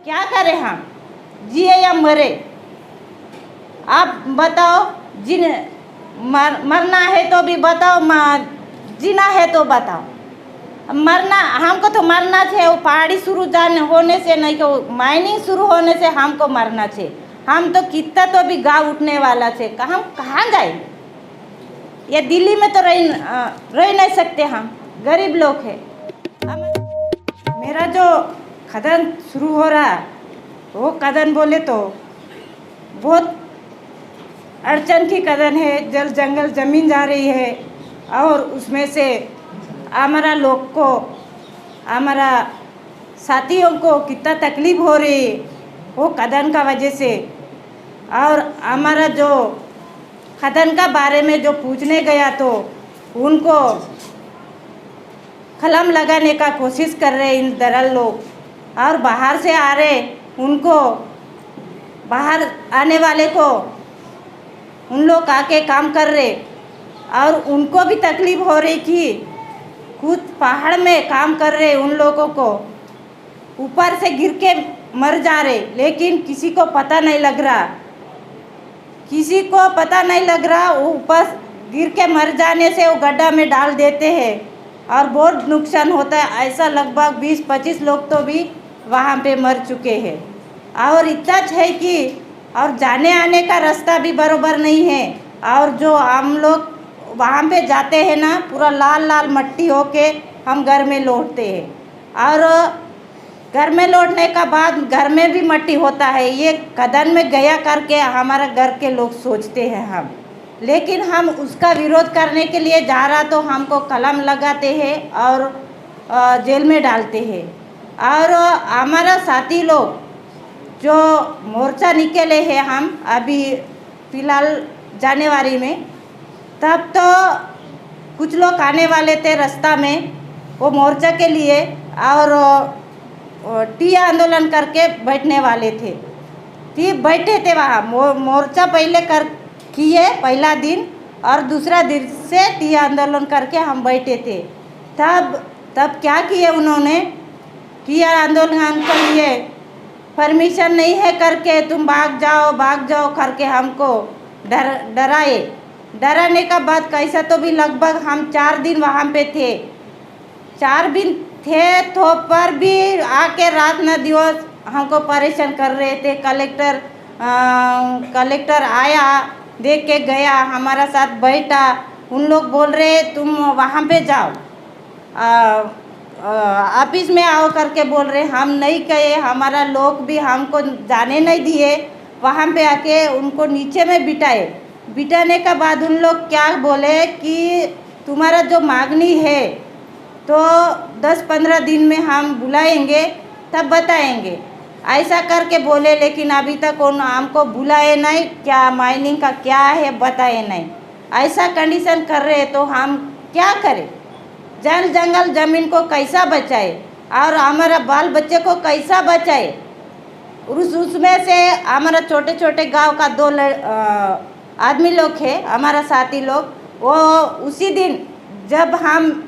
क्या करें हम, जिए या मरे? आप बताओ। जिन मरना है तो भी बताओ, जीना है तो बताओ। मरना, हमको तो मरना चाहिए। वो पहाड़ी शुरू जाने होने से नहीं, कि माइनिंग शुरू होने से हमको मरना चाहिए। हम तो कितना तो भी गाँव उठने वाला थे, हम कहाँ जाएंगे? ये दिल्ली में तो रह नहीं सकते, हम गरीब लोग हैं। मेरा जो खदान शुरू हो रहा, वो खदान बोले तो बहुत अड़चन की खदान है। जल जंगल ज़मीन जा रही है, और उसमें से हमारा लोग को, हमारा साथियों को कितना तकलीफ हो रही है वो खदान का वजह से। और हमारा जो खदान का बारे में जो पूछने गया तो उनको कलम लगाने का कोशिश कर रहे इन दलाल लोग, और बाहर से आ रहे उनको, बाहर आने वाले को उन लोग आके काम कर रहे, और उनको भी तकलीफ हो रही कि खुद पहाड़ में काम कर रहे उन लोगों को ऊपर से गिर के मर जा रहे, लेकिन किसी को पता नहीं लग रहा, किसी को पता नहीं लग रहा। वो ऊपर गिर के मर जाने से वो गड्ढा में डाल देते हैं और बहुत नुकसान होता है। ऐसा लगभग 20-25 लोग तो भी वहाँ पे मर चुके हैं। और इतना है कि और जाने आने का रास्ता भी बराबर नहीं है, और जो हम लोग वहाँ पे जाते हैं ना, पूरा लाल लाल मट्टी होके हम घर में लौटते हैं, और घर में लौटने का बाद घर में भी मट्टी होता है। ये खदान में गया करके हमारा घर के लोग सोचते हैं हम, लेकिन हम उसका विरोध करने के लिए जा रहा तो हमको कलम लगाते हैं और जेल में डालते हैं। और हमारा साथी लोग जो मोर्चा निकले हैं, हम अभी फ़िलहाल जनवरी में, तब तो कुछ लोग आने वाले थे रास्ता में वो मोर्चा के लिए, और टिया आंदोलन करके बैठने वाले थे। ठीक बैठे थे वहाँ, मोर्चा पहले कर किए पहला दिन, और दूसरा दिन से टिया आंदोलन करके हम बैठे थे। तब क्या किए उन्होंने, टिया आंदोलन के लिए परमिशन नहीं है करके तुम भाग जाओ करके हमको डराए। डराने का बाद कैसा तो भी लगभग हम 4 दिन वहाँ पे थे। 4 दिन थे तो पर भी आके रात न दिवस हमको परेशान कर रहे थे। कलेक्टर आया, देख के गया, हमारा साथ बैठा। उन लोग बोल रहे तुम वहाँ पे जाओ, ऑफिस में आओ करके बोल रहे। हम नहीं गए, हमारा लोग भी हमको जाने नहीं दिए। वहाँ पे आके उनको नीचे में बिठाने का बाद उन लोग क्या बोले कि तुम्हारा जो मांगनी है तो 10-15 दिन में हम बुलाएंगे, तब बताएंगे, ऐसा करके बोले। लेकिन अभी तक उन हमको बुलाए नहीं, क्या माइनिंग का क्या है बताए नहीं। ऐसा कंडीशन कर रहे तो हम क्या करें? जल जंगल ज़मीन को कैसा बचाए और हमारा बाल बच्चे को कैसा बचाए? उसमें से हमारा छोटे छोटे गांव का 2 आदमी लोग है, हमारा साथी लोग, वो उसी दिन जब हम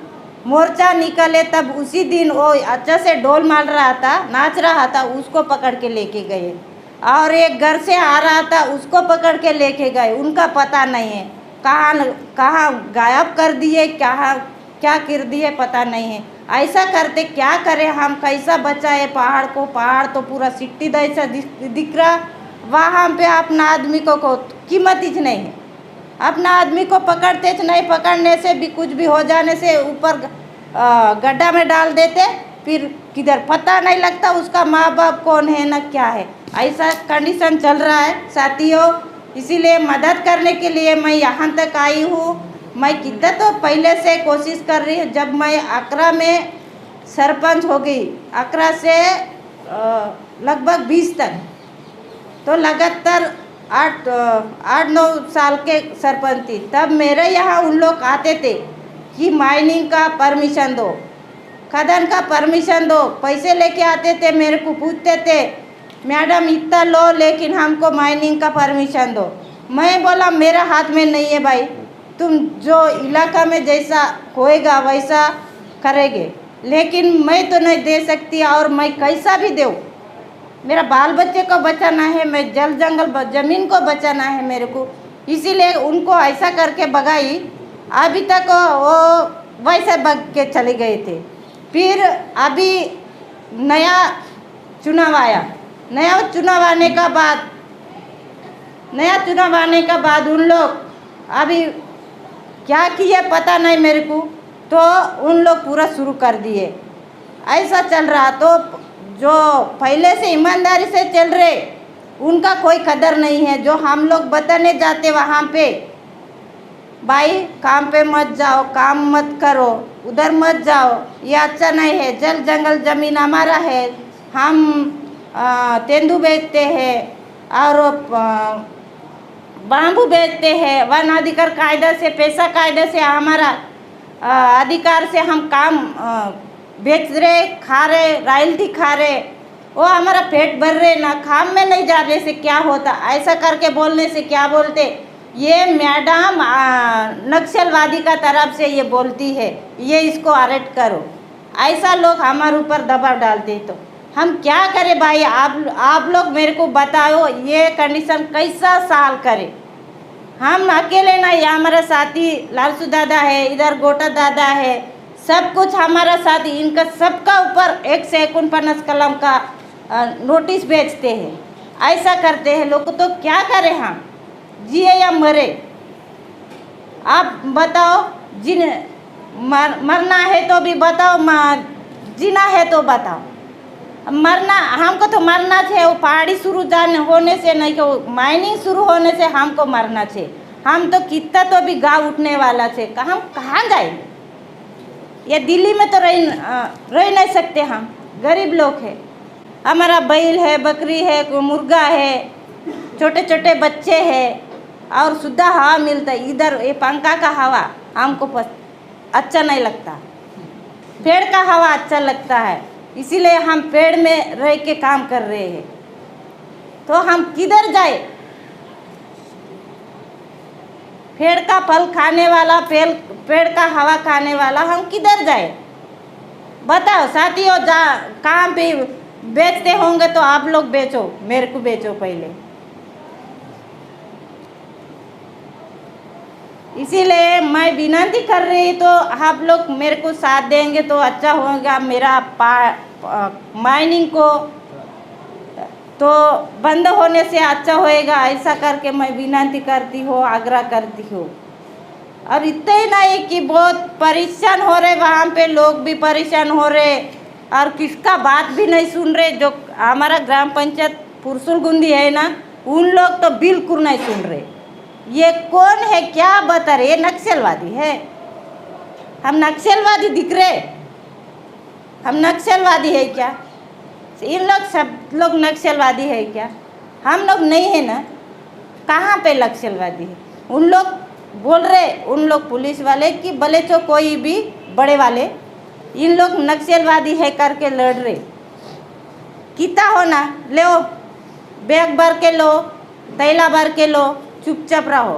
मोर्चा निकले तब उसी दिन वो अच्छा से ढोल मार रहा था, नाच रहा था, उसको पकड़ के लेके गए। और एक घर से आ रहा था, उसको पकड़ के लेके गए। उनका पता नहीं है, कहाँ गायब कर दिए, क्या कर दिए पता नहीं है। ऐसा करते क्या करें हम, कैसा बचाए पहाड़ को? पहाड़ तो पूरा सिट्टी जैसा दिख रहा। वहाँ पे अपना आदमी को कीमत ही नहीं है। अपना आदमी को पकड़ते थे, नहीं पकड़ने से भी कुछ भी हो जाने से ऊपर गड्ढा में डाल देते, फिर किधर पता नहीं लगता उसका माँ बाप कौन है ना क्या है। ऐसा कंडीशन चल रहा है साथियों। इसीलिए मदद करने के लिए मैं यहाँ तक आई हूँ। मैं कितना तो पहले से कोशिश कर रही हूँ। जब मैं आकरा में सरपंच हो गई, आकरा से लगभग 20 तक, तो लगातार 8-9 साल के सरपंच थी। तब मेरे यहाँ उन लोग आते थे कि माइनिंग का परमिशन दो, खदान का परमिशन दो। पैसे लेके आते थे, मेरे को पूछते थे मैडम इतना लो, लेकिन हमको माइनिंग का परमिशन दो। मैं बोला मेरा हाथ में नहीं है भाई, तुम जो इलाका में जैसा होएगा वैसा करेंगे, लेकिन मैं तो नहीं दे सकती, और मैं कैसा भी दूँ मेरा बाल बच्चे को बचाना है, मैं जल जंगल ज़मीन को बचाना है मेरे को, इसीलिए उनको ऐसा करके भगाई। अभी तक वो वैसे भग के चले गए थे। फिर अभी नया चुनाव आया। नया चुनाव आने का बाद उन लोग अभी क्या किए पता नहीं मेरे को, तो उन लोग पूरा शुरू कर दिए। ऐसा चल रहा, तो जो पहले से ईमानदारी से चल रहे उनका कोई कदर नहीं है। जो हम लोग बताने जाते वहाँ पे, भाई काम पे मत जाओ, काम मत करो, उधर मत जाओ, ये अच्छा नहीं है, जल जंगल ज़मीन हमारा है, हम तेंदू बेचते हैं और बाम्बू बेचते हैं, वन अधिकार कायदा से, पैसा कायदे से हमारा अधिकार से हम काम बेच रहे, खा रहे, रॉयल्टी खा रहे, वो हमारा पेट भर रहे ना, काम में नहीं जाने से क्या होता। ऐसा करके बोलने से क्या बोलते, ये मैडम नक्सलवादी का तरफ से ये बोलती है, ये इसको अरेस्ट करो। ऐसा लोग हमारे ऊपर दबाव डालते तो हम क्या करें भाई। आप लोग मेरे को बताओ ये कंडीशन कैसा साल करे। हम अकेले नहीं, हमारा साथी लालसू दादा है, इधर गोटा दादा है, सब कुछ हमारा साथी, इनका सबका ऊपर 149 कलम का नोटिस भेजते हैं। ऐसा करते हैं लोग, तो क्या करें हम, जिए या मरे। आप बताओ, मरना है तो भी बताओ, जीना है तो बताओ। मरना, हमको तो मरना चाहिए, वो पहाड़ी शुरू जाने होने से नहीं, कि माइनिंग शुरू होने से हमको मरना चाहिए। हम तो कितना तो भी गाँव उठने वाला थे, हम कहाँ जाएंगे। ये दिल्ली में तो रह नहीं सकते, हम गरीब लोग हैं। हमारा बैल है, बकरी है, मुर्गा है, छोटे छोटे बच्चे हैं और शुद्ध हवा मिलता है। इधर ये पंखा का हवा हमको अच्छा नहीं लगता, पेड़ का हवा अच्छा लगता है, इसीलिए हम पेड़ में रह के काम कर रहे हैं। तो हम किधर जाए, पेड़ का फल खाने वाला, पेड़ का हवा खाने वाला, हम किधर जाए बताओ साथियों। काम पे बेचते होंगे तो आप लोग बेचो, मेरे को बेचो पहले। इसीलिए मैं विनती कर रही, तो आप लोग मेरे को साथ देंगे तो अच्छा होगा। मेरा माइनिंग को तो बंद होने से अच्छा होएगा, ऐसा करके मैं विनती करती हूँ, आग्रह करती हूँ। अब इतना ही नहीं कि बहुत परेशान हो रहे, वहाँ पे लोग भी परेशान हो रहे और किसका बात भी नहीं सुन रहे। जो हमारा ग्राम पंचायत पुरसुलगुंदी है ना, उन लोग तो बिल्कुल नहीं सुन रहे। ये कौन है, क्या बता रहे, ये नक्सलवादी है। हम नक्सलवादी दिख रहे, हम नक्सलवादी है क्या? इन लोग सब लोग नक्सलवादी है क्या? हम लोग नहीं है ना, कहाँ पे नक्सलवादी है? उन लोग बोल रहे, उन लोग पुलिस वाले कि भले तो कोई भी बड़े वाले, इन लोग नक्सलवादी है करके लड़ रहे। कितना हो ना, ले बैग भर के लो, थैला भर के लो, चुपचाप रहो।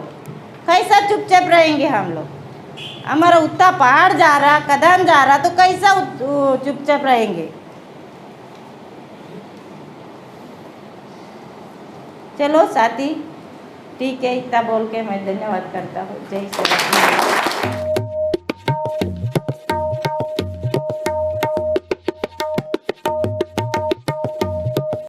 कैसा चुपचाप रहेंगे हम लोग? हमारा उतना पहाड़ जा रहा, कदम जा रहा, तो कैसा चुपचाप रहेंगे? चलो साथी, ठीक है, इतना बोल के मैं धन्यवाद करता हूँ। जय श्री राम।